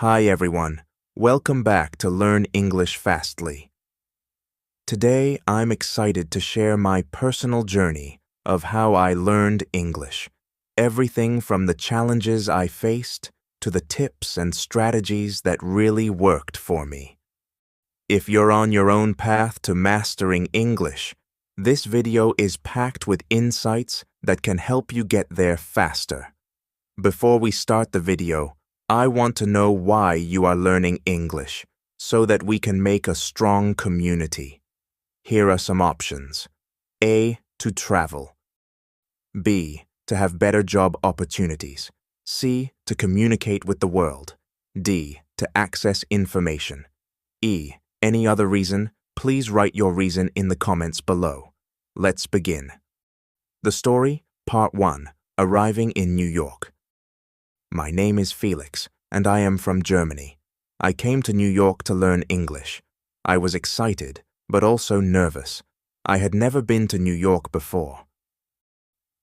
Hi everyone, welcome back to Learn English Fastly. Today I'm excited to share my personal journey of how I learned English. Everything from the challenges I faced to the tips and strategies that really worked for me. If you're on your own path to mastering English, this video is packed with insights that can help you get there faster. Before we start the video, I want to know why you are learning English so that we can make a strong community. Here are some options. A. To travel. B. To have better job opportunities. C. To communicate with the world. D. To access information. E. Any other reason? Please write your reason in the comments below. Let's begin. The story, Part 1. Arriving in New York. My name is Felix, and I am from Germany. I came to New York to learn English. I was excited, but also nervous. I had never been to New York before.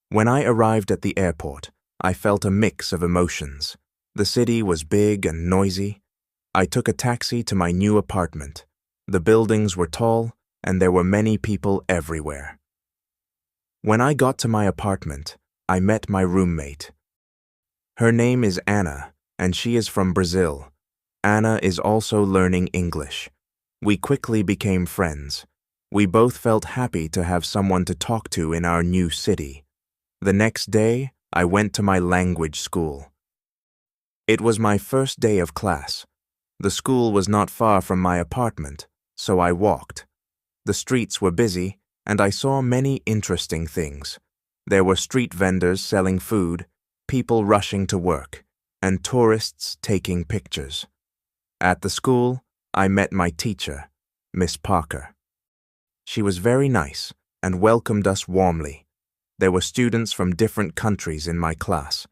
When I arrived at the airport, I felt a mix of emotions. The city was big and noisy. I took a taxi to my new apartment. The buildings were tall, and there were many people everywhere. When I got to my apartment, I met my roommate. Her name is Anna, and she is from Brazil. Anna is also learning English. We quickly became friends. We both felt happy to have someone to talk to in our new city. The next day, I went to my language school. It was my first day of class. The school was not far from my apartment, so I walked. The streets were busy, and I saw many interesting things. There were street vendors selling food, people rushing to work, and tourists taking pictures. At the school, I met my teacher, Miss Parker. She was very nice and welcomed us warmly. There were students from different countries in my class.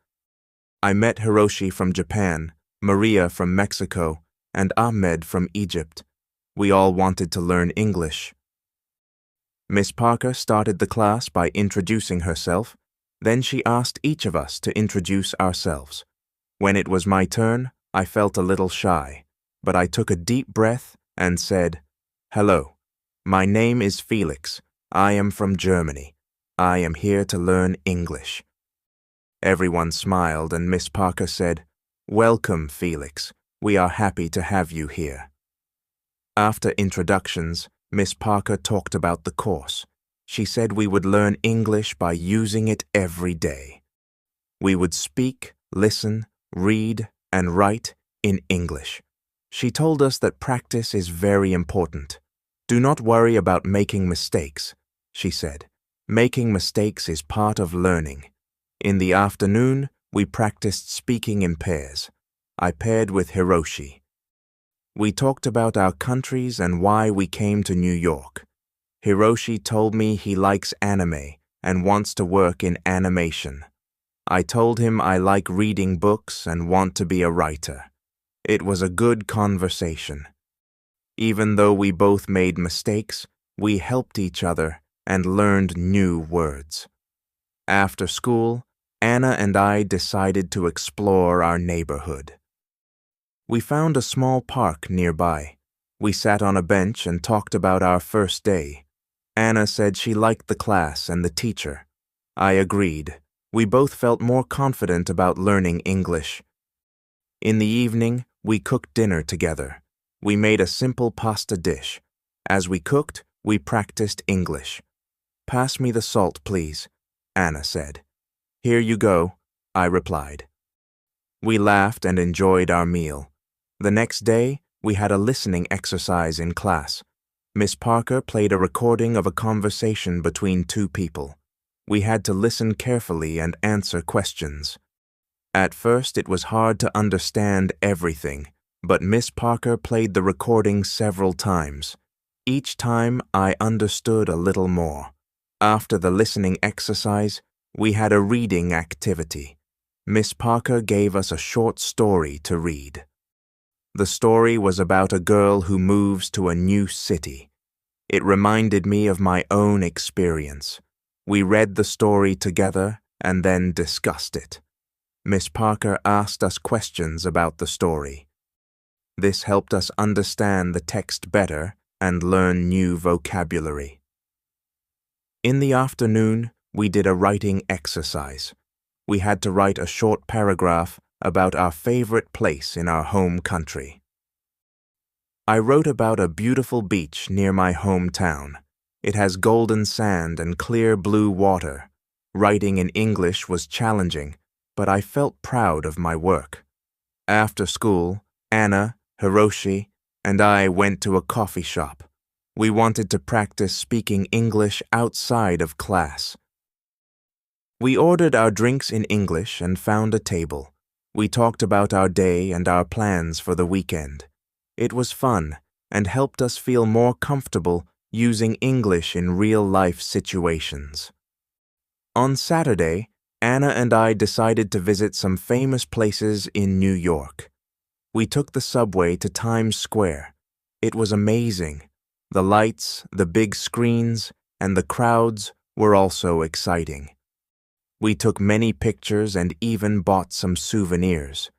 I met Hiroshi from Japan, Maria from Mexico, and Ahmed from Egypt. We all wanted to learn English. Miss Parker started the class by introducing herself. Then she asked each of us to introduce ourselves. When it was my turn, I felt a little shy, but I took a deep breath and said, "Hello, my name is Felix. I am from Germany. I am here to learn English." Everyone smiled and Miss Parker said, "Welcome, Felix. We are happy to have you here." After introductions, Miss Parker talked about the course. She said we would learn English by using it every day. We would speak, listen, read, and write in English. She told us that practice is very important. Do not worry about making mistakes, she said. Making mistakes is part of learning. In the afternoon, we practiced speaking in pairs. I paired with Hiroshi. We talked about our countries and why we came to New York. Hiroshi told me he likes anime and wants to work in animation. I told him I like reading books and want to be a writer. It was a good conversation. Even though we both made mistakes, we helped each other and learned new words. After school, Anna and I decided to explore our neighborhood. We found a small park nearby. We sat on a bench and talked about our first day. Anna said she liked the class and the teacher. I agreed. We both felt more confident about learning English. In the evening, we cooked dinner together. We made a simple pasta dish. As we cooked, we practiced English. "Pass me the salt, please," Anna said. "Here you go," I replied. We laughed and enjoyed our meal. The next day, we had a listening exercise in class. Miss Parker played a recording of a conversation between two people. We had to listen carefully and answer questions. At first, it was hard to understand everything, but Miss Parker played the recording several times. Each time, I understood a little more. After the listening exercise, we had a reading activity. Miss Parker gave us a short story to read. The story was about a girl who moves to a new city. It reminded me of my own experience. We read the story together and then discussed it. Miss Parker asked us questions about the story. This helped us understand the text better and learn new vocabulary. In the afternoon, we did a writing exercise. We had to write a short paragraph about our favorite place in our home country. I wrote about a beautiful beach near my hometown. It has golden sand and clear blue water. Writing in English was challenging, but I felt proud of my work. After school, Anna, Hiroshi, and I went to a coffee shop. We wanted to practice speaking English outside of class. We ordered our drinks in English and found a table. We talked about our day and our plans for the weekend. It was fun and helped us feel more comfortable using English in real-life situations. On Saturday, Anna and I decided to visit some famous places in New York. We took the subway to Times Square. It was amazing. The lights, the big screens, and the crowds were also exciting. We took many pictures and even bought some souvenirs.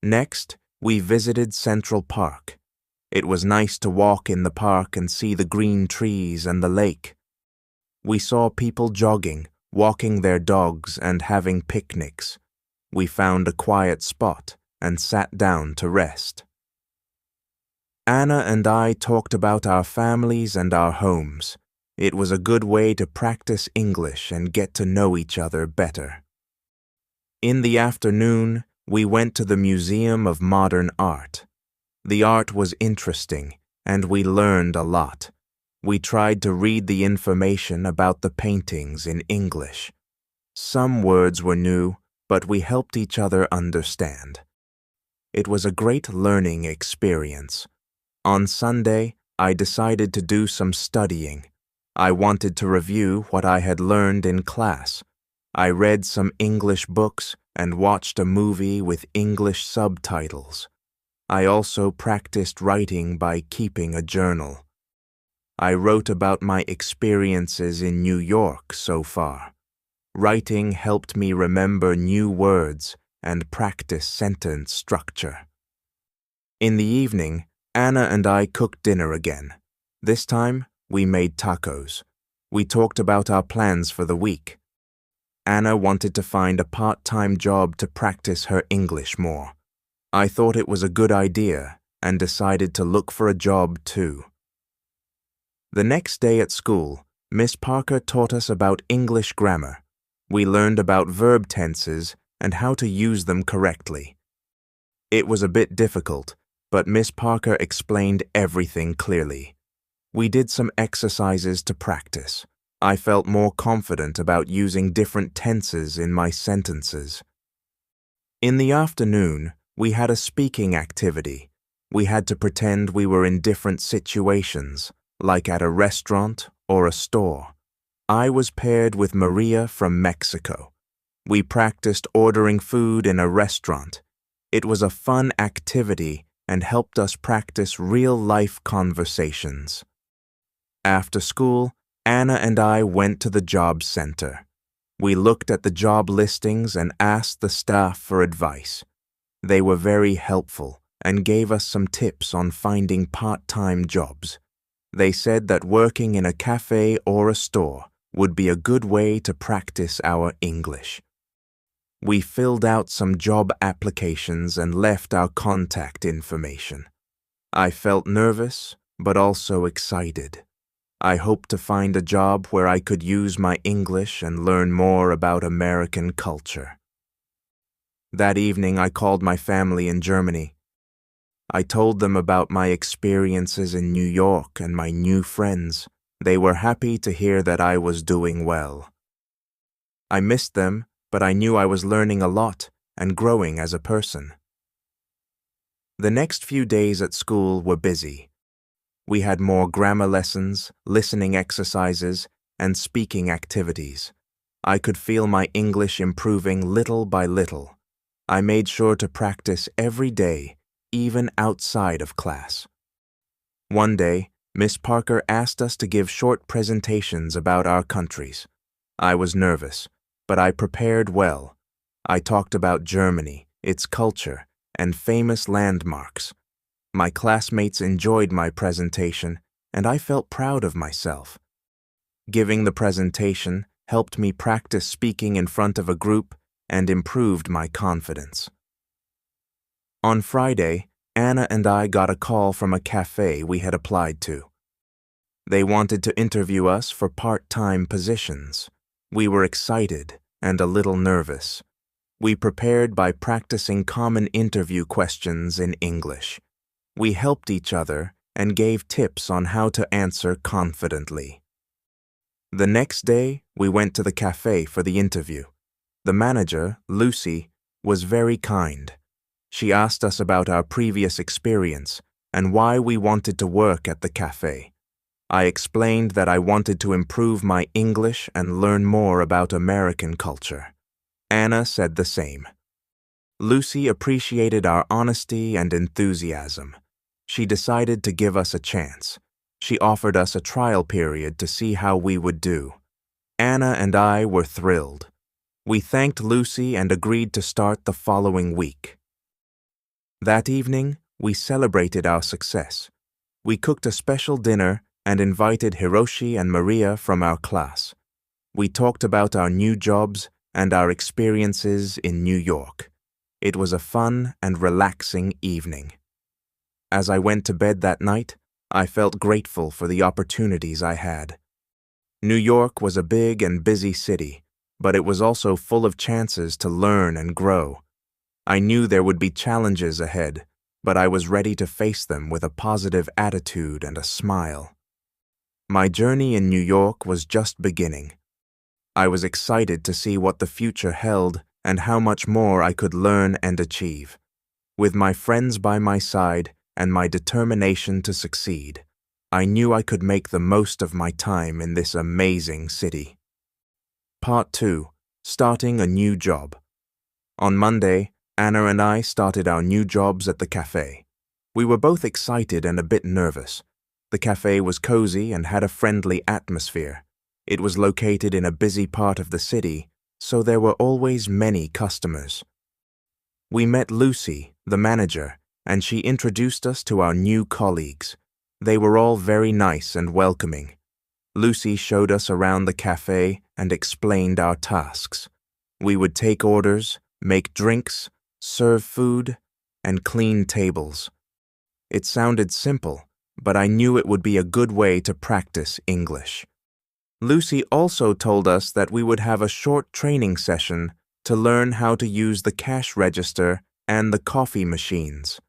Next, we visited Central Park. It was nice to walk in the park and see the green trees and the lake. We saw people jogging, walking their dogs, and having picnics. We found a quiet spot and sat down to rest. Anna and I talked about our families and our homes. It was a good way to practice English and get to know each other better. In the afternoon, we went to the Museum of Modern Art. The art was interesting, and we learned a lot. We tried to read the information about the paintings in English. Some words were new, but we helped each other understand. It was a great learning experience. On Sunday, I decided to do some studying. I wanted to review what I had learned in class. I read some English books and watched a movie with English subtitles. I also practiced writing by keeping a journal. I wrote about my experiences in New York so far. Writing helped me remember new words and practice sentence structure. In the evening, Anna and I cooked dinner again. This time, we made tacos. We talked about our plans for the week. Anna wanted to find a part-time job to practice her English more. I thought it was a good idea and decided to look for a job too. The next day at school, Miss Parker taught us about English grammar. We learned about verb tenses and how to use them correctly. It was a bit difficult, but Miss Parker explained everything clearly. We did some exercises to practice. I felt more confident about using different tenses in my sentences. In the afternoon, we had a speaking activity. We had to pretend we were in different situations, like at a restaurant or a store. I was paired with Maria from Mexico. We practiced ordering food in a restaurant. It was a fun activity and helped us practice real-life conversations. After school, Anna and I went to the job center. We looked at the job listings and asked the staff for advice. They were very helpful and gave us some tips on finding part-time jobs. They said that working in a cafe or a store would be a good way to practice our English. We filled out some job applications and left our contact information. I felt nervous, but also excited. I hoped to find a job where I could use my English and learn more about American culture. That evening, I called my family in Germany. I told them about my experiences in New York and my new friends. They were happy to hear that I was doing well. I missed them, but I knew I was learning a lot and growing as a person. The next few days at school were busy. We had more grammar lessons, listening exercises, and speaking activities. I could feel my English improving little by little. I made sure to practice every day, even outside of class. One day, Miss Parker asked us to give short presentations about our countries. I was nervous, but I prepared well. I talked about Germany, its culture, and famous landmarks. My classmates enjoyed my presentation, and I felt proud of myself. Giving the presentation helped me practice speaking in front of a group and improved my confidence. On Friday, Anna and I got a call from a cafe we had applied to. They wanted to interview us for part-time positions. We were excited and a little nervous. We prepared by practicing common interview questions in English. We helped each other and gave tips on how to answer confidently. The next day, we went to the cafe for the interview. The manager, Lucy, was very kind. She asked us about our previous experience and why we wanted to work at the cafe. I explained that I wanted to improve my English and learn more about American culture. Anna said the same. Lucy appreciated our honesty and enthusiasm. She decided to give us a chance. She offered us a trial period to see how we would do. Anna and I were thrilled. We thanked Lucy and agreed to start the following week. That evening, we celebrated our success. We cooked a special dinner and invited Hiroshi and Maria from our class. We talked about our new jobs and our experiences in New York. It was a fun and relaxing evening. As I went to bed that night, I felt grateful for the opportunities I had. New York was a big and busy city, but it was also full of chances to learn and grow. I knew there would be challenges ahead, but I was ready to face them with a positive attitude and a smile. My journey in New York was just beginning. I was excited to see what the future held and how much more I could learn and achieve. With my friends by my side and my determination to succeed, I knew I could make the most of my time in this amazing city. Part 2. Starting a new job. On Monday, Anna and I started our new jobs at the cafe. We were both excited and a bit nervous. The cafe was cozy and had a friendly atmosphere. It was located in a busy part of the city, so there were always many customers. We met Lucy, the manager, and she introduced us to our new colleagues. They were all very nice and welcoming. Lucy showed us around the cafe and explained our tasks. We would take orders, make drinks, serve food, and clean tables. It sounded simple, but I knew it would be a good way to practice English. Lucy also told us that we would have a short training session to learn how to use the cash register and the coffee machines.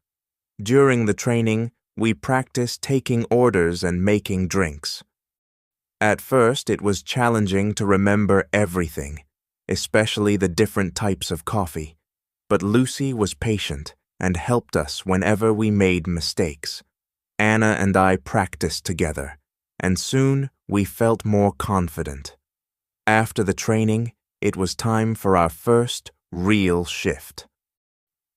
During the training, we practiced taking orders and making drinks. At first, it was challenging to remember everything, especially the different types of coffee. But Lucy was patient and helped us whenever we made mistakes. Anna and I practiced together, and soon we felt more confident. After the training, it was time for our first real shift.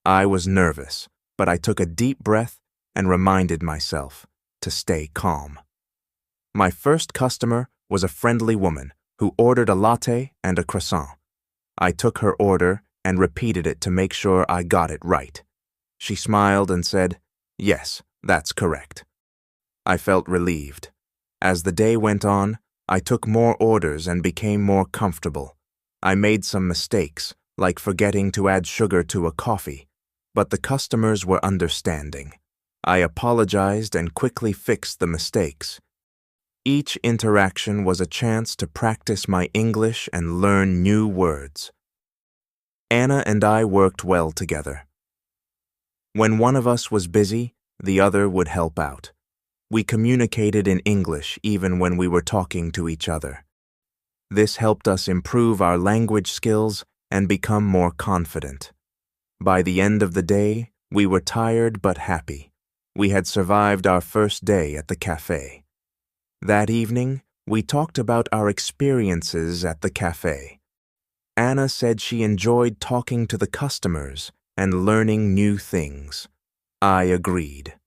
I was nervous, but I took a deep breath and reminded myself to stay calm. My first customer was a friendly woman who ordered a latte and a croissant. I took her order and repeated it to make sure I got it right. She smiled and said, "Yes, that's correct." I felt relieved. As the day went on, I took more orders and became more comfortable. I made some mistakes, like forgetting to add sugar to a coffee, but the customers were understanding. I apologized and quickly fixed the mistakes. Each interaction was a chance to practice my English and learn new words. Anna and I worked well together. When one of us was busy, the other would help out. We communicated in English even when we were talking to each other. This helped us improve our language skills and become more confident. By the end of the day, we were tired but happy. We had survived our first day at the cafe. That evening, we talked about our experiences at the cafe. Anna said she enjoyed talking to the customers and learning new things. I agreed.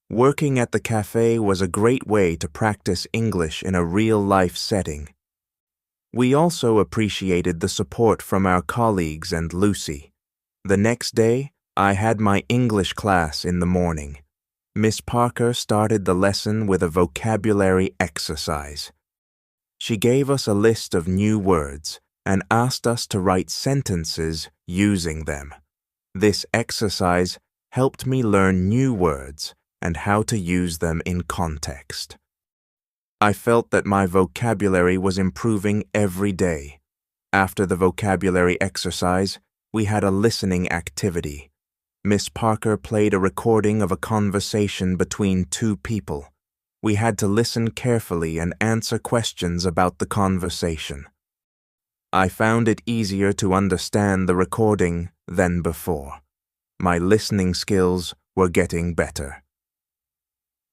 Working at the cafe was a great way to practice English in a real-life setting. We also appreciated the support from our colleagues and Lucy. The next day, I had my English class in the morning. Miss Parker started the lesson with a vocabulary exercise. She gave us a list of new words and asked us to write sentences using them. This exercise helped me learn new words and how to use them in context. I felt that my vocabulary was improving every day. After the vocabulary exercise, we had a listening activity. Miss Parker played a recording of a conversation between two people. We had to listen carefully and answer questions about the conversation. I found it easier to understand the recording than before. My listening skills were getting better.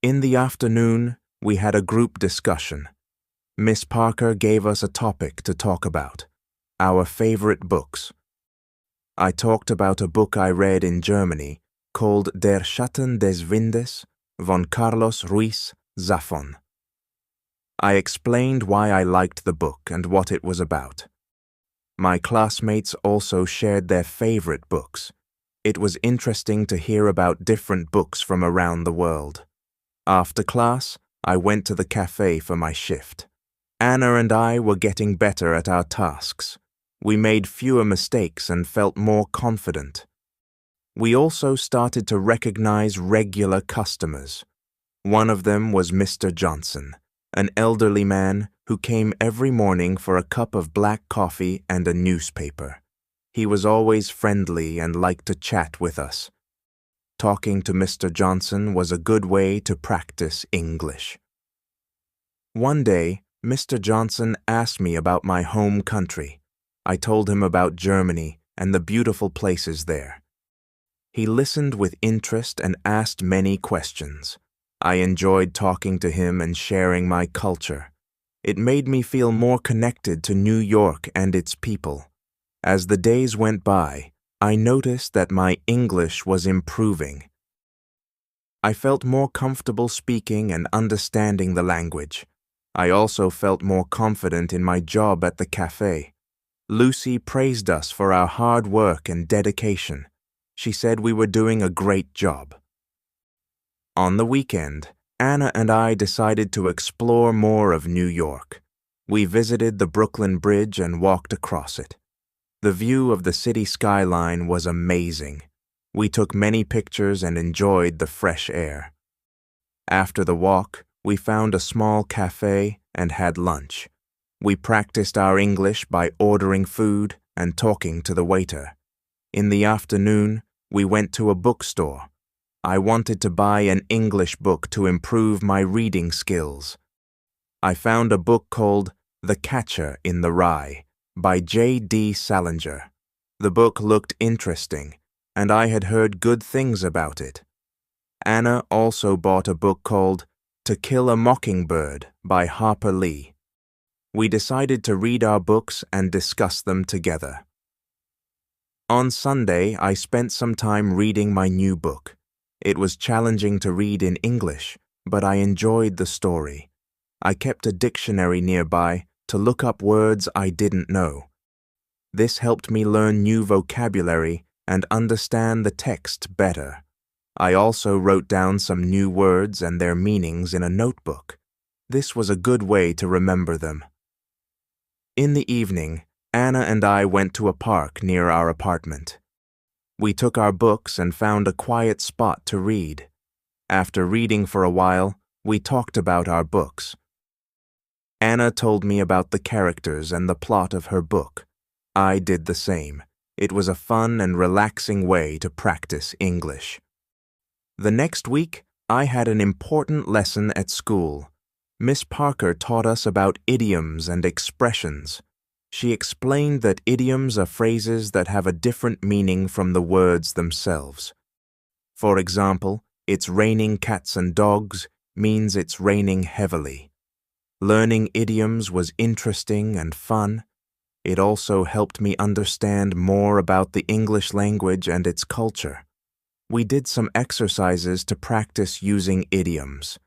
In the afternoon, we had a group discussion. Miss Parker gave us a topic to talk about, our favorite books. I talked about a book I read in Germany called Der Schatten des Windes von Carlos Ruiz Zafón. I explained why I liked the book and what it was about. My classmates also shared their favorite books. It was interesting to hear about different books from around the world. After class, I went to the cafe for my shift. Anna and I were getting better at our tasks. We made fewer mistakes and felt more confident. We also started to recognize regular customers. One of them was Mr. Johnson, an elderly man who came every morning for a cup of black coffee and a newspaper. He was always friendly and liked to chat with us. Talking to Mr. Johnson was a good way to practice English. One day, Mr. Johnson asked me about my home country. I told him about Germany and the beautiful places there. He listened with interest and asked many questions. I enjoyed talking to him and sharing my culture. It made me feel more connected to New York and its people. As the days went by, I noticed that my English was improving. I felt more comfortable speaking and understanding the language. I also felt more confident in my job at the cafe. Lucy praised us for our hard work and dedication. She said we were doing a great job. On the weekend, Anna and I decided to explore more of New York. We visited the Brooklyn Bridge and walked across it. The view of the city skyline was amazing. We took many pictures and enjoyed the fresh air. After the walk, we found a small cafe and had lunch. We practiced our English by ordering food and talking to the waiter. In the afternoon, we went to a bookstore. I wanted to buy an English book to improve my reading skills. I found a book called The Catcher in the Rye by J.D. Salinger. The book looked interesting, and I had heard good things about it. Anna also bought a book called To Kill a Mockingbird by Harper Lee. We decided to read our books and discuss them together. On Sunday, I spent some time reading my new book. It was challenging to read in English, but I enjoyed the story. I kept a dictionary nearby to look up words I didn't know. This helped me learn new vocabulary and understand the text better. I also wrote down some new words and their meanings in a notebook. This was a good way to remember them. In the evening, Anna and I went to a park near our apartment. We took our books and found a quiet spot to read. After reading for a while, we talked about our books. Anna told me about the characters and the plot of her book. I did the same. It was a fun and relaxing way to practice English. The next week, I had an important lesson at school. Miss Parker taught us about idioms and expressions. She explained that idioms are phrases that have a different meaning from the words themselves. For example, "It's raining cats and dogs" means it's raining heavily. Learning idioms was interesting and fun. It also helped me understand more about the English language and its culture. We did some exercises to practice using idioms.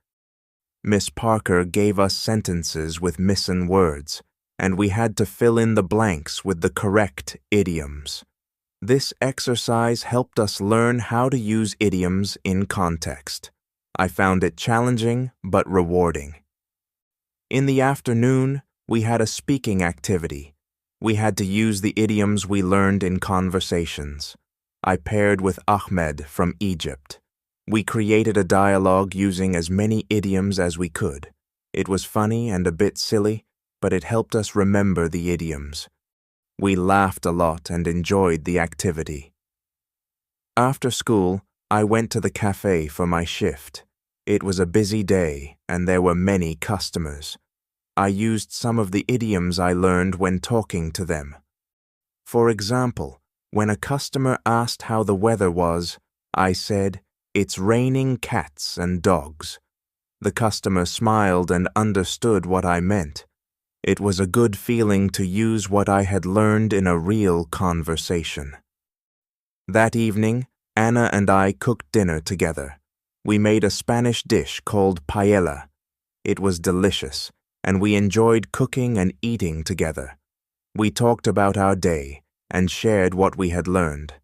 Miss Parker gave us sentences with missing words, and we had to fill in the blanks with the correct idioms. This exercise helped us learn how to use idioms in context. I found it challenging but rewarding. In the afternoon, we had a speaking activity. We had to use the idioms we learned in conversations. I paired with Ahmed from Egypt. We created a dialogue using as many idioms as we could. It was funny and a bit silly, but it helped us remember the idioms. We laughed a lot and enjoyed the activity. After school, I went to the cafe for my shift. It was a busy day, and there were many customers. I used some of the idioms I learned when talking to them. For example, when a customer asked how the weather was, I said, "It's raining cats and dogs." The customer smiled and understood what I meant. It was a good feeling to use what I had learned in a real conversation. That evening, Anna and I cooked dinner together. We made a Spanish dish called paella. It was delicious, and we enjoyed cooking and eating together. We talked about our day and shared what we had learned.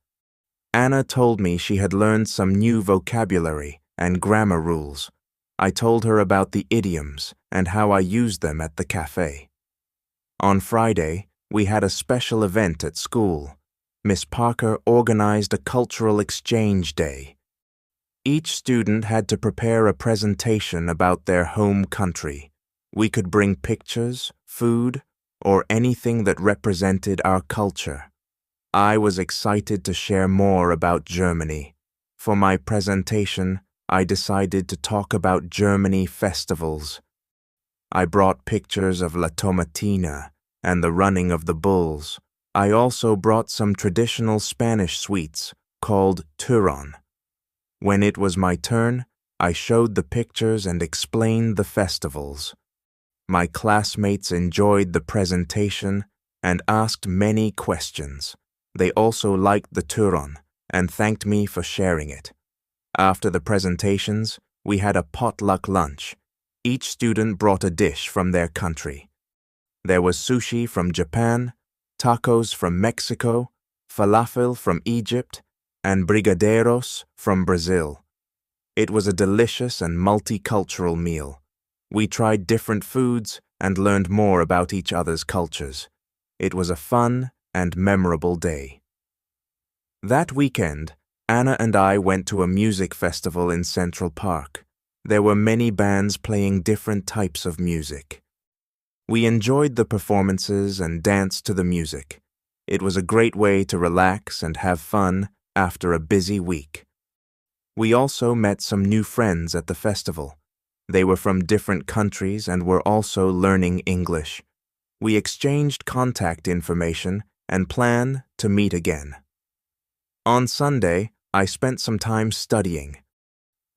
Anna told me she had learned some new vocabulary and grammar rules. I told her about the idioms and how I used them at the cafe. On Friday, we had a special event at school. Miss Parker organized a cultural exchange day. Each student had to prepare a presentation about their home country. We could bring pictures, food, or anything that represented our culture. I was excited to share more about Germany. For my presentation, I decided to talk about Germany festivals. I brought pictures of La Tomatina and the running of the bulls. I also brought some traditional Spanish sweets called turrón. When it was my turn, I showed the pictures and explained the festivals. My classmates enjoyed the presentation and asked many questions. They also liked the turrón and thanked me for sharing it. After the presentations, we had a potluck lunch. Each student brought a dish from their country. There was sushi from Japan, tacos from Mexico, falafel from Egypt, and brigadeiros from Brazil. It was a delicious and multicultural meal. We tried different foods and learned more about each other's cultures. It was a fun and memorable day. That weekend, Anna and I went to a music festival in Central Park. There were many bands playing different types of music. We enjoyed the performances and danced to the music. It was a great way to relax and have fun after a busy week. We also met some new friends at the festival. They were from different countries and were also learning English. We exchanged contact information and plan to meet again. On Sunday, I spent some time studying.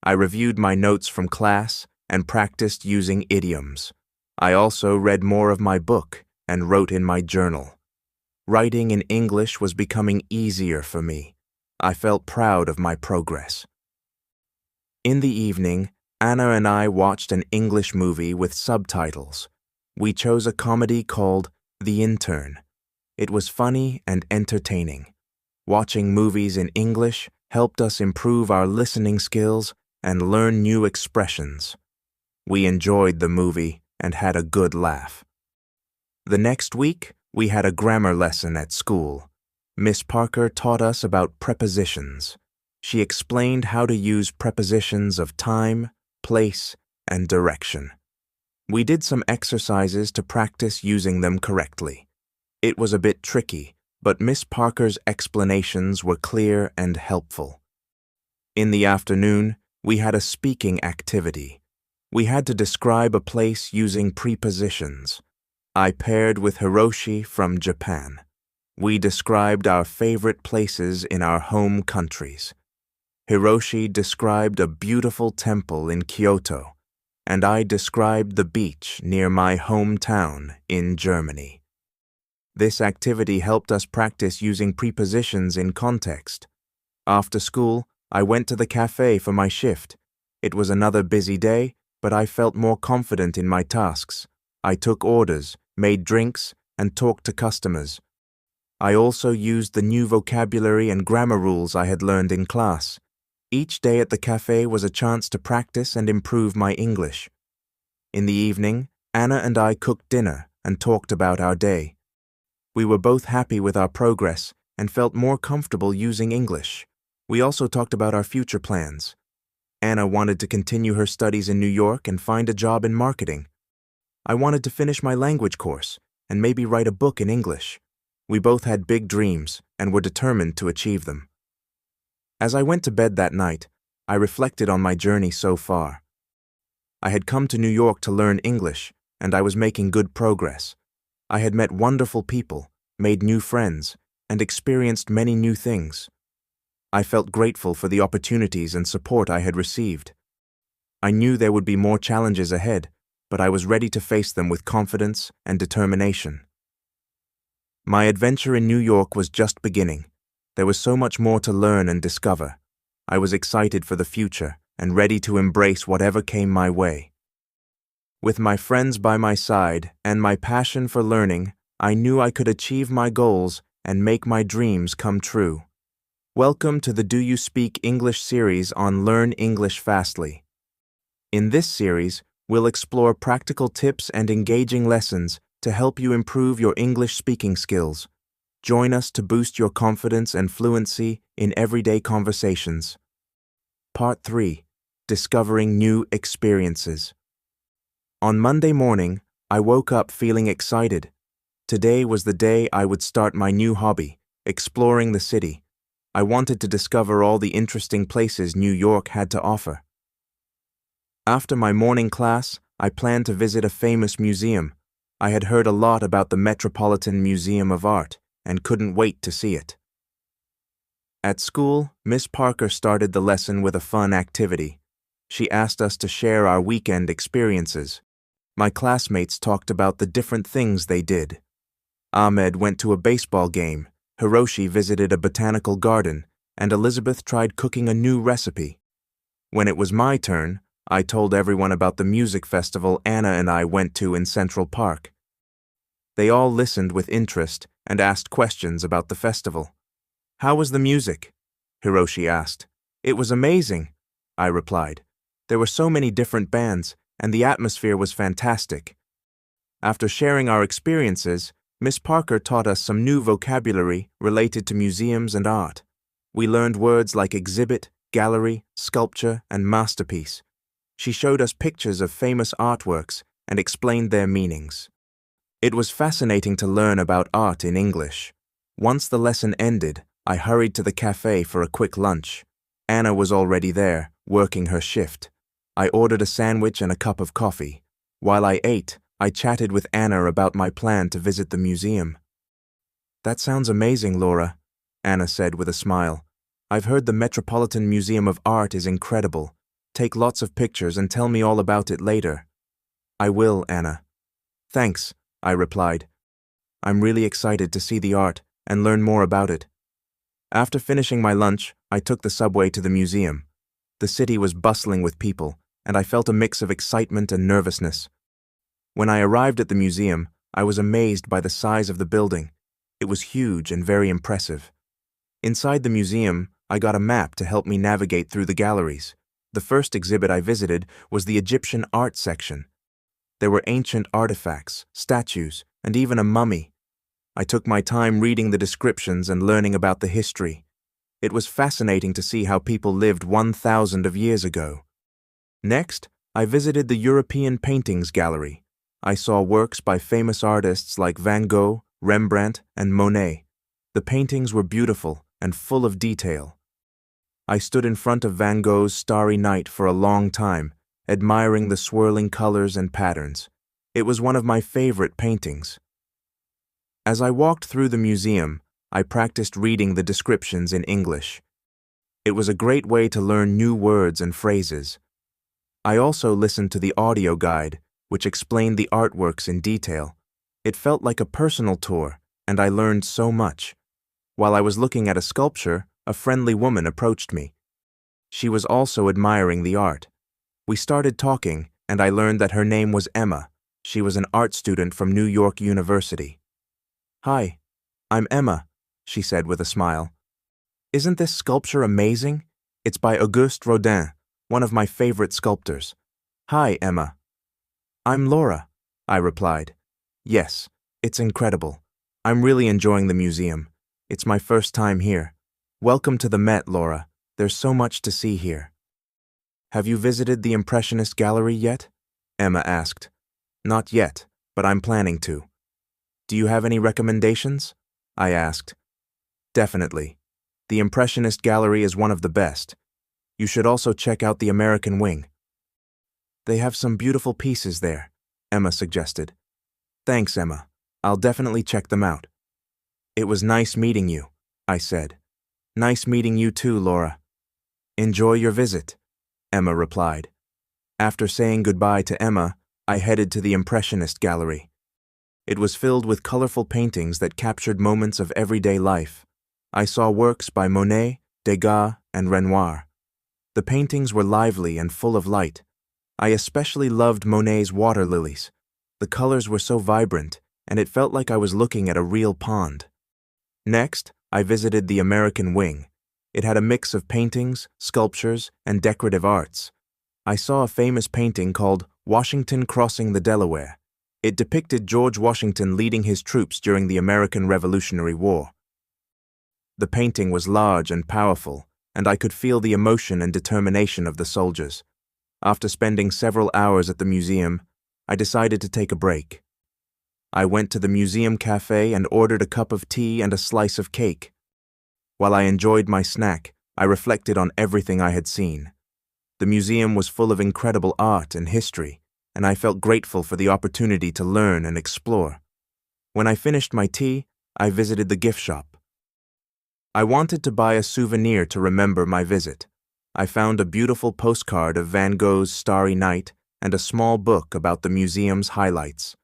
I reviewed my notes from class and practiced using idioms. I also read more of my book and wrote in my journal. Writing in English was becoming easier for me. I felt proud of my progress. In the evening, Anna and I watched an English movie with subtitles. We chose a comedy called The Intern. It was funny and entertaining. Watching movies in English helped us improve our listening skills and learn new expressions. We enjoyed the movie and had a good laugh. The next week, we had a grammar lesson at school. Miss Parker taught us about prepositions. She explained how to use prepositions of time, place, and direction. We did some exercises to practice using them correctly. It was a bit tricky, but Miss Parker's explanations were clear and helpful. In the afternoon, we had a speaking activity. We had to describe a place using prepositions. I paired with Hiroshi from Japan. We described our favorite places in our home countries. Hiroshi described a beautiful temple in Kyoto, and I described the beach near my hometown in Germany. This activity helped us practice using prepositions in context. After school, I went to the cafe for my shift. It was another busy day, but I felt more confident in my tasks. I took orders, made drinks, and talked to customers. I also used the new vocabulary and grammar rules I had learned in class. Each day at the cafe was a chance to practice and improve my English. In the evening, Anna and I cooked dinner and talked about our day. We were both happy with our progress and felt more comfortable using English. We also talked about our future plans. Anna wanted to continue her studies in New York and find a job in marketing. I wanted to finish my language course and maybe write a book in English. We both had big dreams and were determined to achieve them. As I went to bed that night, I reflected on my journey so far. I had come to New York to learn English, and I was making good progress. I had met wonderful people, made new friends, and experienced many new things. I felt grateful for the opportunities and support I had received. I knew there would be more challenges ahead, but I was ready to face them with confidence and determination. My adventure in New York was just beginning. There was so much more to learn and discover. I was excited for the future and ready to embrace whatever came my way. With my friends by my side and my passion for learning, I knew I could achieve my goals and make my dreams come true. Welcome to the Do You Speak English series on Learn English Fastly. In this series, we'll explore practical tips and engaging lessons to help you improve your English speaking skills. Join us to boost your confidence and fluency in everyday conversations. Part 3. Discovering New Experiences. On Monday morning, I woke up feeling excited. Today was the day I would start my new hobby, exploring the city. I wanted to discover all the interesting places New York had to offer. After my morning class, I planned to visit a famous museum. I had heard a lot about the Metropolitan Museum of Art and couldn't wait to see it. At school, Miss Parker started the lesson with a fun activity. She asked us to share our weekend experiences. My classmates talked about the different things they did. Ahmed went to a baseball game, Hiroshi visited a botanical garden, and Elizabeth tried cooking a new recipe. When it was my turn, I told everyone about the music festival Anna and I went to in Central Park. They all listened with interest and asked questions about the festival. "How was the music?" Hiroshi asked. "It was amazing," I replied. "There were so many different bands, and the atmosphere was fantastic." After sharing our experiences, Miss Parker taught us some new vocabulary related to museums and art. We learned words like exhibit, gallery, sculpture, and masterpiece. She showed us pictures of famous artworks and explained their meanings. It was fascinating to learn about art in English. Once the lesson ended, I hurried to the cafe for a quick lunch. Anna was already there, working her shift. I ordered a sandwich and a cup of coffee. While I ate, I chatted with Anna about my plan to visit the museum. "That sounds amazing, Laura," Anna said with a smile. "I've heard the Metropolitan Museum of Art is incredible. Take lots of pictures and tell me all about it later." "I will, Anna." "Thanks," I replied. "I'm really excited to see the art and learn more about it." After finishing my lunch, I took the subway to the museum. The city was bustling with people, and I felt a mix of excitement and nervousness. When I arrived at the museum, I was amazed by the size of the building. It was huge and very impressive. Inside the museum, I got a map to help me navigate through the galleries. The first exhibit I visited was the Egyptian art section. There were ancient artifacts, statues, and even a mummy. I took my time reading the descriptions and learning about the history. It was fascinating to see how people lived 1,000 of years ago. Next, I visited the European Paintings Gallery. I saw works by famous artists like Van Gogh, Rembrandt, and Monet. The paintings were beautiful and full of detail. I stood in front of Van Gogh's Starry Night for a long time, admiring the swirling colors and patterns. It was one of my favorite paintings. As I walked through the museum, I practiced reading the descriptions in English. It was a great way to learn new words and phrases. I also listened to the audio guide, which explained the artworks in detail. It felt like a personal tour, and I learned so much. While I was looking at a sculpture, a friendly woman approached me. She was also admiring the art. We started talking, and I learned that her name was Emma. She was an art student from New York University. "Hi, I'm Emma," she said with a smile. "Isn't this sculpture amazing? It's by Auguste Rodin, one of my favorite sculptors. Hi, Emma. I'm Laura, I replied. Yes, it's incredible. I'm really enjoying the museum. It's my first time here. Welcome to the Met, Laura. There's so much to see here. Have you visited the Impressionist Gallery yet? Emma asked. Not yet, but I'm planning to. Do you have any recommendations? I asked. Definitely. The Impressionist Gallery is one of the best. You should also check out the American Wing. They have some beautiful pieces there, Emma suggested. Thanks, Emma. I'll definitely check them out. It was nice meeting you, I said. Nice meeting you too, Laura. Enjoy your visit, Emma replied. After saying goodbye to Emma, I headed to the Impressionist Gallery. It was filled with colorful paintings that captured moments of everyday life. I saw works by Monet, Degas, and Renoir. The paintings were lively and full of light. I especially loved Monet's water lilies. The colors were so vibrant, and it felt like I was looking at a real pond. Next, I visited the American Wing. It had a mix of paintings, sculptures, and decorative arts. I saw a famous painting called Washington Crossing the Delaware. It depicted George Washington leading his troops during the American Revolutionary War. The painting was large and powerful, and I could feel the emotion and determination of the soldiers. After spending several hours at the museum, I decided to take a break. I went to the museum cafe and ordered a cup of tea and a slice of cake. While I enjoyed my snack, I reflected on everything I had seen. The museum was full of incredible art and history, and I felt grateful for the opportunity to learn and explore. When I finished my tea, I visited the gift shop. I wanted to buy a souvenir to remember my visit. I found a beautiful postcard of Van Gogh's Starry Night and a small book about the museum's highlights.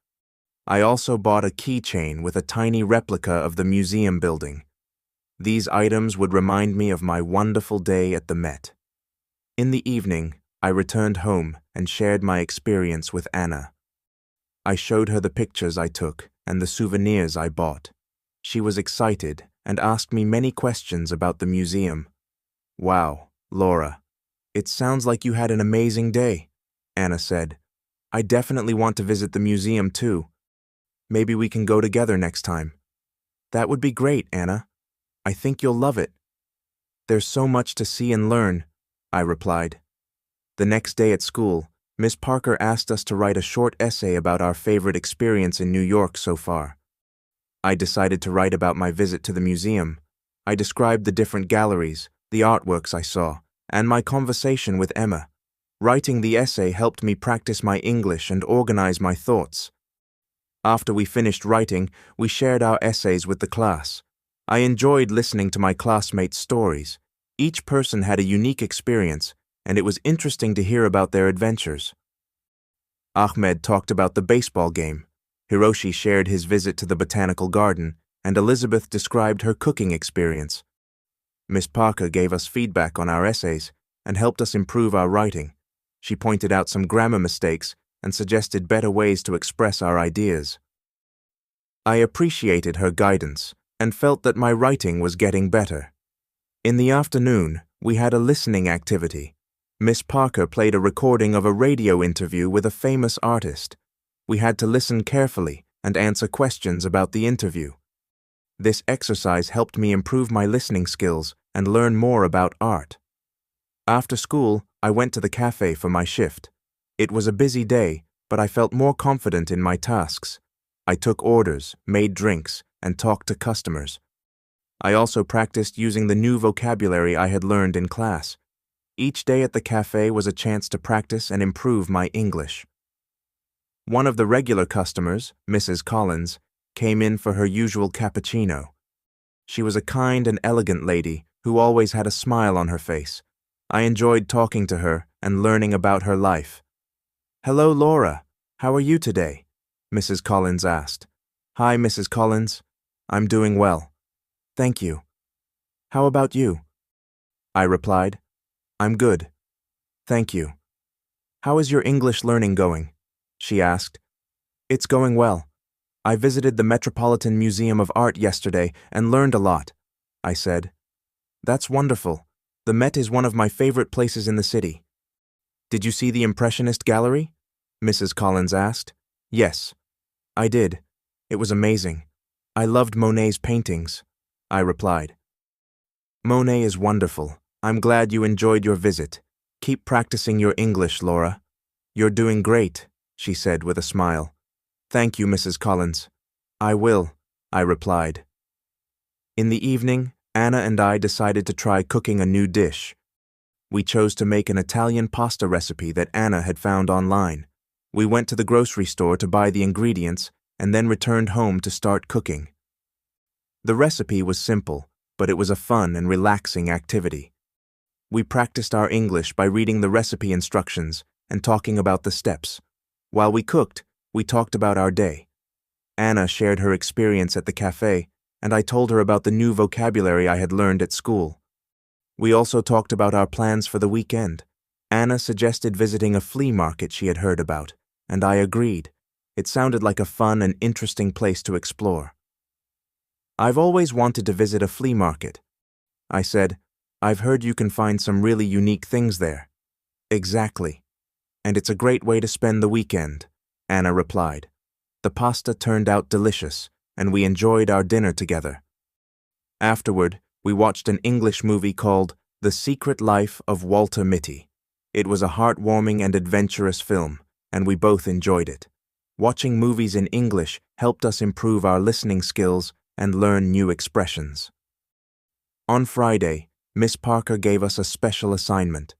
I also bought a keychain with a tiny replica of the museum building. These items would remind me of my wonderful day at the Met. In the evening, I returned home and shared my experience with Anna. I showed her the pictures I took and the souvenirs I bought. She was excited and asked me many questions about the museum. Wow, Laura, it sounds like you had an amazing day, Anna said. I definitely want to visit the museum too. Maybe we can go together next time. That would be great, Anna. I think you'll love it. There's so much to see and learn, I replied. The next day at school, Miss Parker asked us to write a short essay about our favorite experience in New York so far. I decided to write about my visit to the museum. I described the different galleries, the artworks I saw, and my conversation with Emma. Writing the essay helped me practice my English and organize my thoughts. After we finished writing, we shared our essays with the class. I enjoyed listening to my classmates' stories. Each person had a unique experience, and it was interesting to hear about their adventures. Ahmed talked about the baseball game. Hiroshi shared his visit to the botanical garden, and Elizabeth described her cooking experience. Miss Parker gave us feedback on our essays and helped us improve our writing. She pointed out some grammar mistakes and suggested better ways to express our ideas. I appreciated her guidance and felt that my writing was getting better. In the afternoon, we had a listening activity. Miss Parker played a recording of a radio interview with a famous artist. We had to listen carefully and answer questions about the interview. This exercise helped me improve my listening skills and learn more about art. After school, I went to the cafe for my shift. It was a busy day, but I felt more confident in my tasks. I took orders, made drinks, and talked to customers. I also practiced using the new vocabulary I had learned in class. Each day at the cafe was a chance to practice and improve my English. One of the regular customers, Mrs. Collins, came in for her usual cappuccino. She was a kind and elegant lady who always had a smile on her face. I enjoyed talking to her and learning about her life. "Hello, Laura. How are you today?" Mrs. Collins asked. "Hi, Mrs. Collins. I'm doing well. Thank you. How about you?" I replied. "I'm good. Thank you." "How is your English learning going?" she asked. "It's going well. I visited the Metropolitan Museum of Art yesterday and learned a lot," I said. "That's wonderful. The Met is one of my favorite places in the city. Did you see the Impressionist gallery? Mrs. Collins asked. Yes, I did. It was amazing. I loved Monet's paintings, I replied. Monet is wonderful. I'm glad you enjoyed your visit. Keep practicing your English, Laura. You're doing great, she said with a smile. Thank you, Mrs. Collins. I will, I replied. In the evening, Anna and I decided to try cooking a new dish. We chose to make an Italian pasta recipe that Anna had found online. We went to the grocery store to buy the ingredients and then returned home to start cooking. The recipe was simple, but it was a fun and relaxing activity. We practiced our English by reading the recipe instructions and talking about the steps. While we cooked, we talked about our day. Anna shared her experience at the cafe, and I told her about the new vocabulary I had learned at school. We also talked about our plans for the weekend. Anna suggested visiting a flea market she had heard about, and I agreed. It sounded like a fun and interesting place to explore. I've always wanted to visit a flea market. I said, I've heard you can find some really unique things there. Exactly. And it's a great way to spend the weekend, Anna replied. The pasta turned out delicious, and we enjoyed our dinner together. Afterward, we watched an English movie called The Secret Life of Walter Mitty. It was a heartwarming and adventurous film, and we both enjoyed it. Watching movies in English helped us improve our listening skills and learn new expressions. On Friday, Miss Parker gave us a special assignment.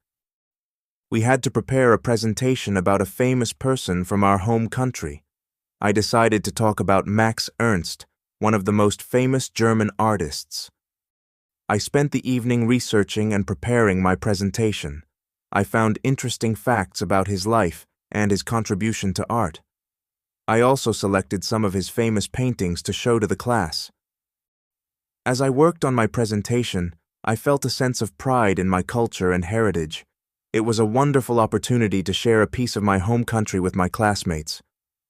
We had to prepare a presentation about a famous person from our home country. I decided to talk about Max Ernst, one of the most famous German artists. I spent the evening researching and preparing my presentation. I found interesting facts about his life and his contribution to art. I also selected some of his famous paintings to show to the class. As I worked on my presentation, I felt a sense of pride in my culture and heritage. It was a wonderful opportunity to share a piece of my home country with my classmates.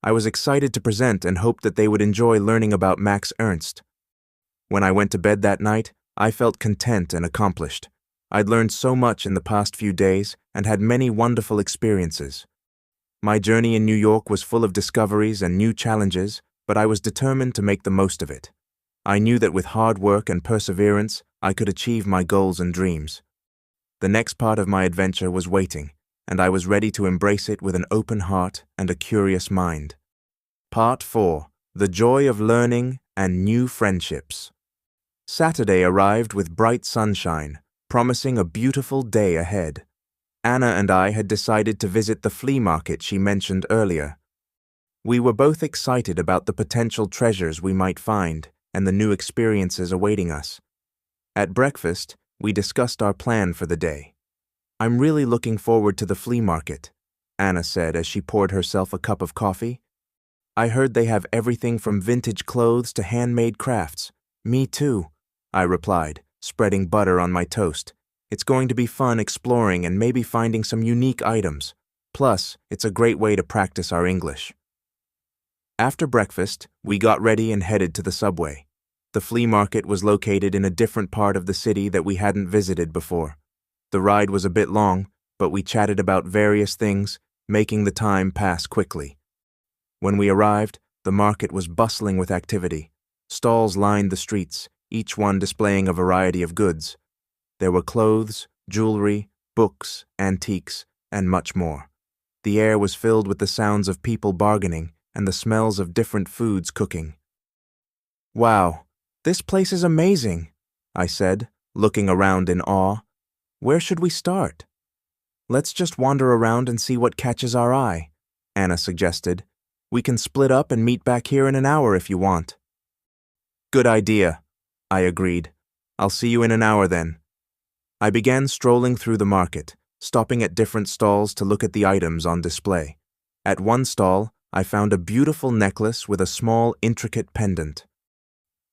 I was excited to present and hoped that they would enjoy learning about Max Ernst. When I went to bed that night, I felt content and accomplished. I'd learned so much in the past few days and had many wonderful experiences. My journey in New York was full of discoveries and new challenges, but I was determined to make the most of it. I knew that with hard work and perseverance, I could achieve my goals and dreams. The next part of my adventure was waiting, and I was ready to embrace it with an open heart and a curious mind. Part 4. The Joy of Learning and New Friendships. Saturday arrived with bright sunshine, promising a beautiful day ahead. Anna and I had decided to visit the flea market she mentioned earlier. We were both excited about the potential treasures we might find and the new experiences awaiting us. At breakfast, we discussed our plan for the day. I'm really looking forward to the flea market, Anna said as she poured herself a cup of coffee. I heard they have everything from vintage clothes to handmade crafts. Me too, I replied, spreading butter on my toast. It's going to be fun exploring and maybe finding some unique items. Plus, it's a great way to practice our English. After breakfast, we got ready and headed to the subway. The flea market was located in a different part of the city that we hadn't visited before. The ride was a bit long, but we chatted about various things, making the time pass quickly. When we arrived, the market was bustling with activity. Stalls lined the streets, each one displaying a variety of goods. There were clothes, jewelry, books, antiques, and much more. The air was filled with the sounds of people bargaining and the smells of different foods cooking. Wow, this place is amazing, I said, looking around in awe. Where should we start? Let's just wander around and see what catches our eye, Anna suggested. We can split up and meet back here in an hour if you want. Good idea, I agreed. I'll see you in an hour then. I began strolling through the market, stopping at different stalls to look at the items on display. At one stall, I found a beautiful necklace with a small, intricate pendant.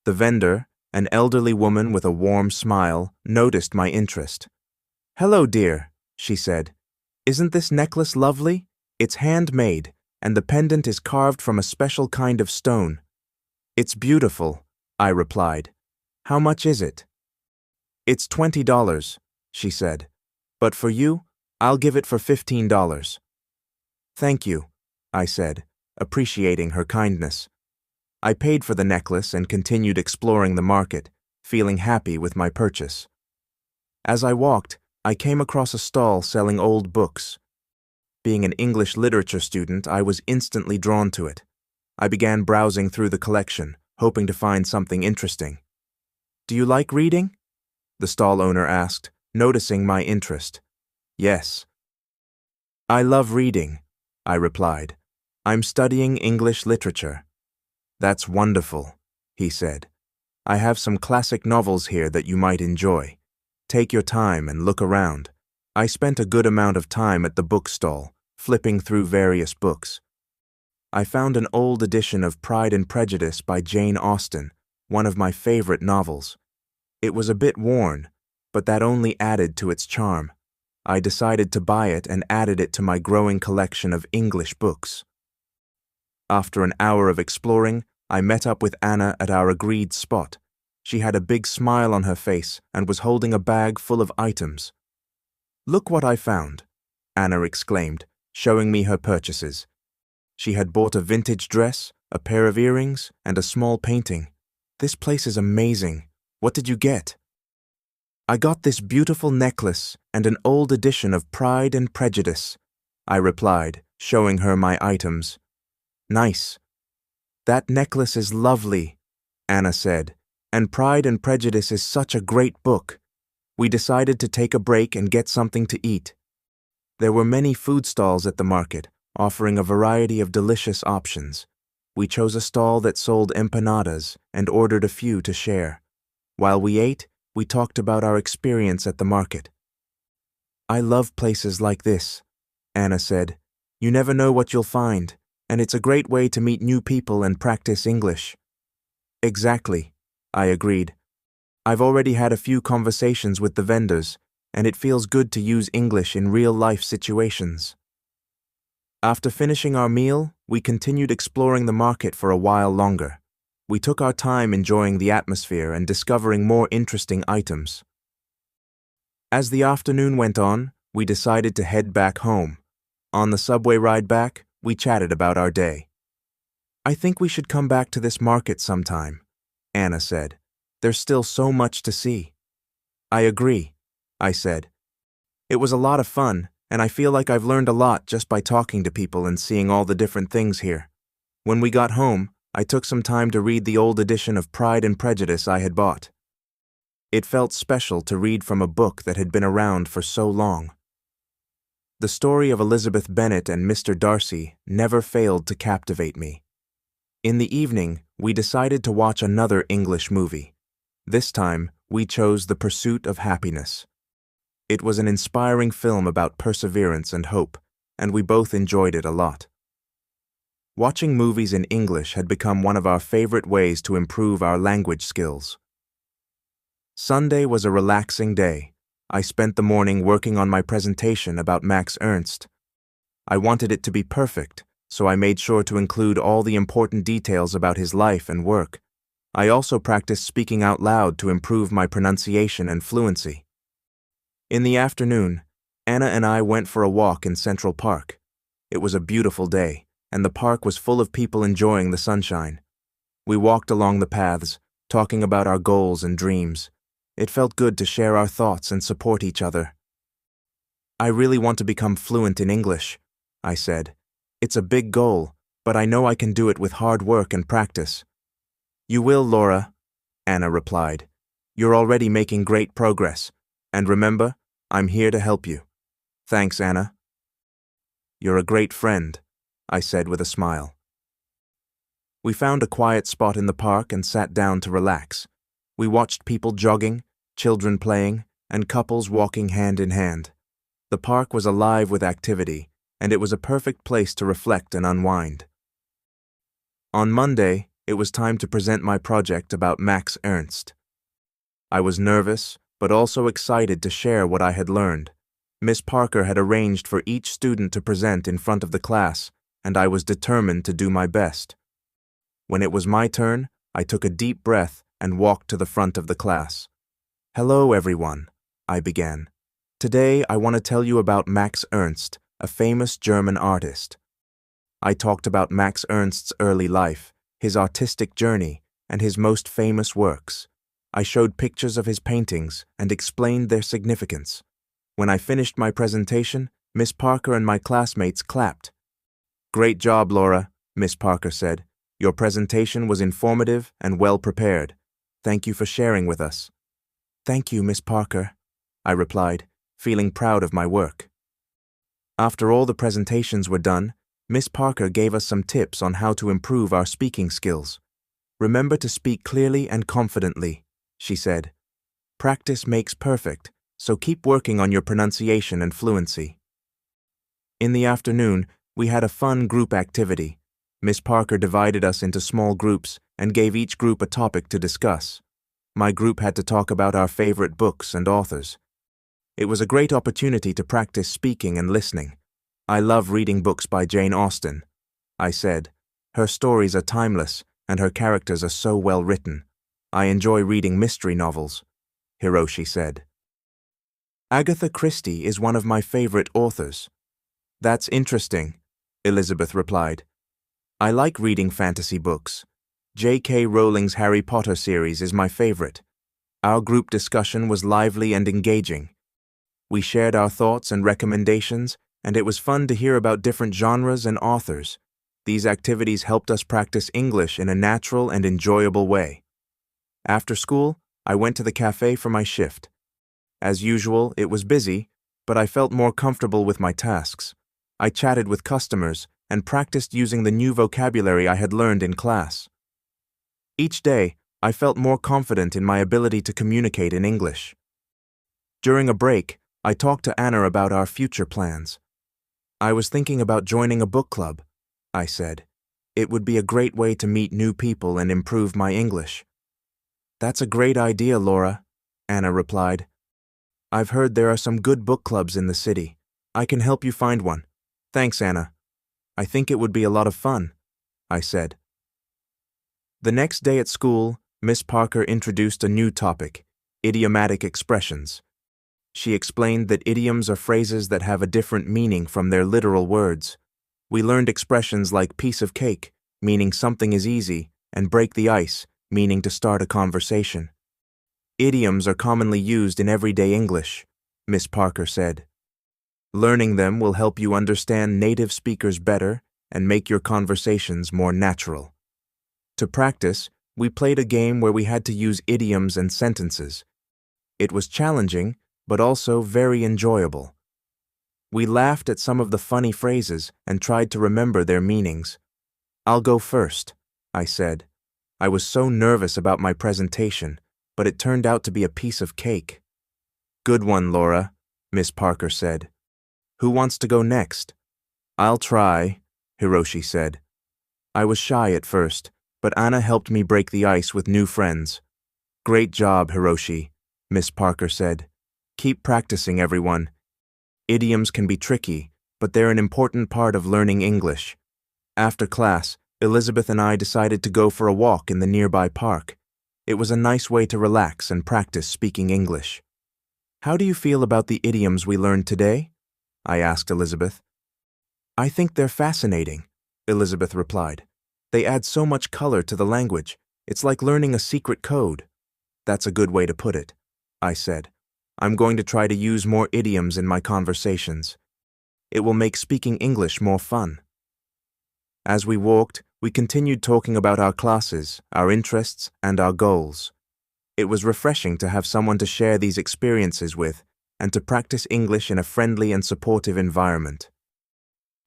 The vendor, an elderly woman with a warm smile, noticed my interest. "Hello, dear," she said. "Isn't this necklace lovely? It's handmade, and the pendant is carved from a special kind of stone." "It's beautiful," I replied. "How much is it?" "It's $20. she said. "But for you, I'll give it for $15. "Thank you," I said, appreciating her kindness. I paid for the necklace and continued exploring the market, feeling happy with my purchase. As I walked, I came across a stall selling old books. Being an English literature student, I was instantly drawn to it. I began browsing through the collection, hoping to find something interesting. "Do you like reading?" the stall owner asked, noticing my interest. "Yes." "I love reading," I replied. "I'm studying English literature." "That's wonderful," he said. "I have some classic novels here that you might enjoy. Take your time and look around." I spent a good amount of time at the bookstall, flipping through various books. I found an old edition of Pride and Prejudice by Jane Austen, one of my favorite novels. It was a bit worn, but that only added to its charm. I decided to buy it and added it to my growing collection of English books. After an hour of exploring, I met up with Anna at our agreed spot. She had a big smile on her face and was holding a bag full of items. "Look what I found," Anna exclaimed, showing me her purchases. She had bought a vintage dress, a pair of earrings, and a small painting. "This place is amazing. What did you get?" "I got this beautiful necklace and an old edition of Pride and Prejudice," I replied, showing her my items. "Nice. That necklace is lovely," Anna said, "and Pride and Prejudice is such a great book." We decided to take a break and get something to eat. There were many food stalls at the market, offering a variety of delicious options. We chose a stall that sold empanadas and ordered a few to share. While we ate, we talked about our experience at the market. "I love places like this," Anna said. "You never know what you'll find, and it's a great way to meet new people and practice English." "Exactly," I agreed. "I've already had a few conversations with the vendors, and it feels good to use English in real-life situations." After finishing our meal, we continued exploring the market for a while longer. We took our time enjoying the atmosphere and discovering more interesting items. As the afternoon went on, we decided to head back home. On the subway ride back, we chatted about our day. "I think we should come back to this market sometime," Anna said. "There's still so much to see." "I agree," I said. "It was a lot of fun, and I feel like I've learned a lot just by talking to people and seeing all the different things here." When we got home, I took some time to read the old edition of Pride and Prejudice I had bought. It felt special to read from a book that had been around for so long. The story of Elizabeth Bennet and Mr. Darcy never failed to captivate me. In the evening, we decided to watch another English movie. This time, we chose The Pursuit of Happiness. It was an inspiring film about perseverance and hope, and we both enjoyed it a lot. Watching movies in English had become one of our favorite ways to improve our language skills. Sunday was a relaxing day. I spent the morning working on my presentation about Max Ernst. I wanted it to be perfect, so I made sure to include all the important details about his life and work. I also practiced speaking out loud to improve my pronunciation and fluency. In the afternoon, Anna and I went for a walk in Central Park. It was a beautiful day, and the park was full of people enjoying the sunshine. We walked along the paths, talking about our goals and dreams. It felt good to share our thoughts and support each other. "I really want to become fluent in English," I said. "It's a big goal, but I know I can do it with hard work and practice." "You will, Laura," Anna replied. "You're already making great progress. And remember, I'm here to help you." "Thanks, Anna." "You're a great friend," I said with a smile. We found a quiet spot in the park and sat down to relax. We watched people jogging, children playing, and couples walking hand in hand. The park was alive with activity, and it was a perfect place to reflect and unwind. On Monday, it was time to present my project about Max Ernst. I was nervous, but also excited to share what I had learned. Miss Parker had arranged for each student to present in front of the class, and I was determined to do my best. When it was my turn, I took a deep breath and walked to the front of the class. "Hello, everyone," I began. Today, I want to tell you about Max Ernst, a famous German artist. I talked about Max Ernst's early life, his artistic journey, and his most famous works. I showed pictures of his paintings and explained their significance. When I finished my presentation, Miss Parker and my classmates clapped. "Great job, Laura," Miss Parker said. "Your presentation was informative and well prepared. Thank you for sharing with us." "Thank you, Miss Parker," I replied, feeling proud of my work. After all the presentations were done, Miss Parker gave us some tips on how to improve our speaking skills. "Remember to speak clearly and confidently," she said. "Practice makes perfect, so keep working on your pronunciation and fluency." In the afternoon, we had a fun group activity. Miss Parker divided us into small groups and gave each group a topic to discuss. My group had to talk about our favorite books and authors. It was a great opportunity to practice speaking and listening. "I love reading books by Jane Austen," I said. "Her stories are timeless, and her characters are so well written. I enjoy reading mystery novels," Hiroshi said. "Agatha Christie is one of my favorite authors." "That's interesting," Elizabeth replied. "I like reading fantasy books. J.K. Rowling's Harry Potter series is my favorite." Our group discussion was lively and engaging. We shared our thoughts and recommendations, and it was fun to hear about different genres and authors. These activities helped us practice English in a natural and enjoyable way. After school, I went to the cafe for my shift. As usual, it was busy, but I felt more comfortable with my tasks. I chatted with customers and practiced using the new vocabulary I had learned in class. Each day, I felt more confident in my ability to communicate in English. During a break, I talked to Anna about our future plans. "I was thinking about joining a book club," I said. "It would be a great way to meet new people and improve my English." "That's a great idea, Laura," Anna replied. "I've heard there are some good book clubs in the city. I can help you find one." "Thanks, Anna. I think it would be a lot of fun," I said. The next day at school, Miss Parker introduced a new topic, idiomatic expressions. She explained that idioms are phrases that have a different meaning from their literal words. We learned expressions like piece of cake, meaning something is easy, and break the ice, meaning to start a conversation. Idioms are commonly used in everyday English, Miss Parker said. Learning them will help you understand native speakers better and make your conversations more natural. To practice, we played a game where we had to use idioms and sentences. It was challenging, but also very enjoyable. We laughed at some of the funny phrases and tried to remember their meanings. "I'll go first," I said. I was so nervous about my presentation, but it turned out to be a piece of cake. "Good one, Laura," Miss Parker said. "Who wants to go next?" "I'll try," Hiroshi said. I was shy at first, but Anna helped me break the ice with new friends. "Great job, Hiroshi," Miss Parker said. "Keep practicing, everyone. Idioms can be tricky, but they're an important part of learning English." After class, Elizabeth and I decided to go for a walk in the nearby park. It was a nice way to relax and practice speaking English. "How do you feel about the idioms we learned today?" I asked Elizabeth. "I think they're fascinating," Elizabeth replied. "They add so much color to the language. It's like learning a secret code." "That's a good way to put it," I said. "I'm going to try to use more idioms in my conversations. It will make speaking English more fun." As we walked, we continued talking about our classes, our interests, and our goals. It was refreshing to have someone to share these experiences with and to practice English in a friendly and supportive environment.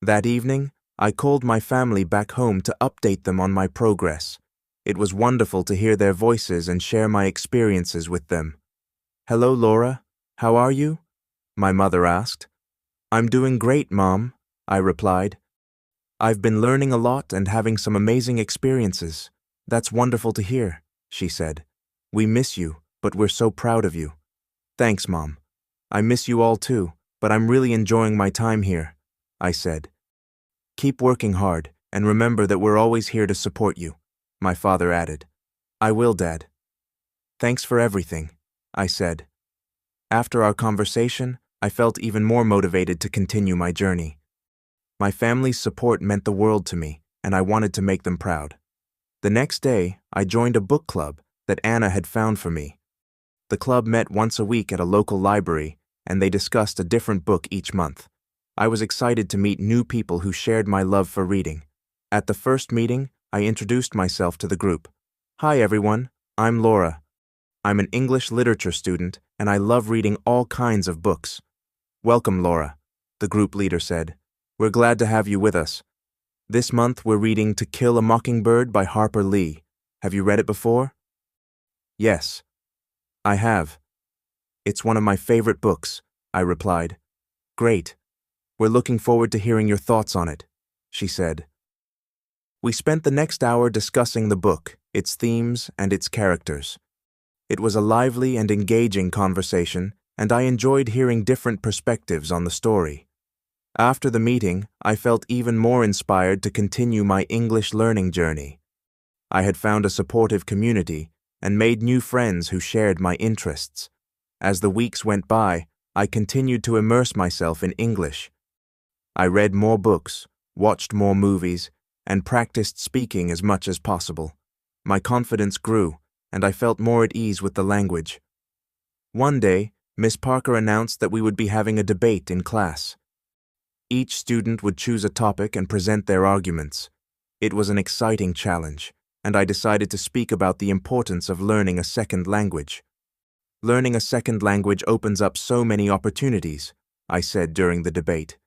That evening, I called my family back home to update them on my progress. It was wonderful to hear their voices and share my experiences with them. "Hello, Laura. How are you?" my mother asked. "I'm doing great, Mom," I replied. "I've been learning a lot and having some amazing experiences. That's wonderful to hear," she said. "We miss you, but we're so proud of you." "Thanks, Mom. I miss you all too, but I'm really enjoying my time here," I said. "Keep working hard, and remember that we're always here to support you," my father added. "I will, Dad." "Thanks for everything," I said. After our conversation, I felt even more motivated to continue my journey. My family's support meant the world to me, and I wanted to make them proud. The next day, I joined a book club that Anna had found for me. The club met once a week at a local library, and they discussed a different book each month. I was excited to meet new people who shared my love for reading. At the first meeting, I introduced myself to the group. Hi everyone, I'm Laura. I'm an English literature student, and I love reading all kinds of books. Welcome, Laura, the group leader said. We're glad to have you with us. This month we're reading To Kill a Mockingbird by Harper Lee. Have you read it before? Yes, I have. It's one of my favorite books, I replied. Great. We're looking forward to hearing your thoughts on it, she said. We spent the next hour discussing the book, its themes, and its characters. It was a lively and engaging conversation, and I enjoyed hearing different perspectives on the story. After the meeting, I felt even more inspired to continue my English learning journey. I had found a supportive community and made new friends who shared my interests. As the weeks went by, I continued to immerse myself in English. I read more books, watched more movies, and practiced speaking as much as possible. My confidence grew, and I felt more at ease with the language. One day, Miss Parker announced that we would be having a debate in class. Each student would choose a topic and present their arguments. It was an exciting challenge, and I decided to speak about the importance of learning a second language. Learning a second language opens up so many opportunities, I said during the debate.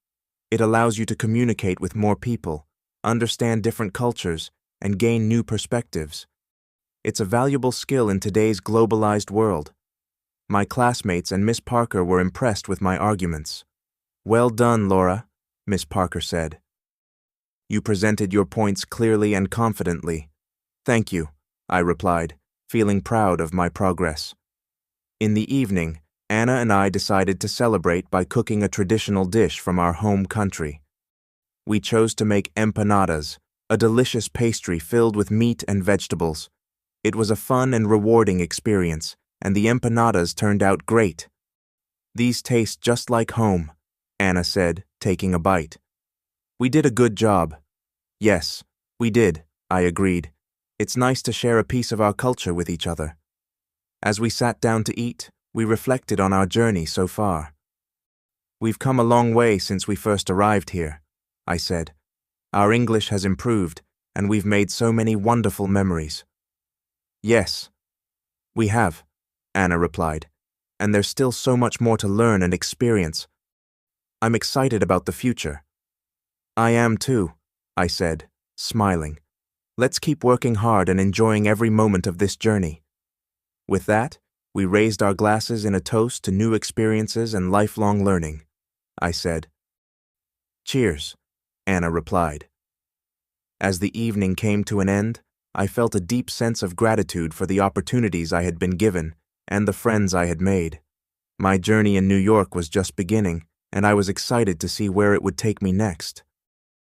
It allows you to communicate with more people, understand different cultures, and gain new perspectives. It's a valuable skill in today's globalized world. My classmates and Miss Parker were impressed with my arguments. Well done, Laura, Miss Parker said. You presented your points clearly and confidently. Thank you, I replied, feeling proud of my progress. In the evening, Anna and I decided to celebrate by cooking a traditional dish from our home country. We chose to make empanadas, a delicious pastry filled with meat and vegetables. It was a fun and rewarding experience, and the empanadas turned out great. These taste just like home, Anna said, taking a bite. We did a good job. Yes, we did, I agreed. It's nice to share a piece of our culture with each other. As we sat down to eat, we reflected on our journey so far. We've come a long way since we first arrived here, I said. Our English has improved, and we've made so many wonderful memories. Yes, we have, Anna replied, and there's still so much more to learn and experience. I'm excited about the future. I am too, I said, smiling. Let's keep working hard and enjoying every moment of this journey. With that, we raised our glasses in a toast to new experiences and lifelong learning, I said. Cheers, Anna replied. As the evening came to an end, I felt a deep sense of gratitude for the opportunities I had been given and the friends I had made. My journey in New York was just beginning, and I was excited to see where it would take me next.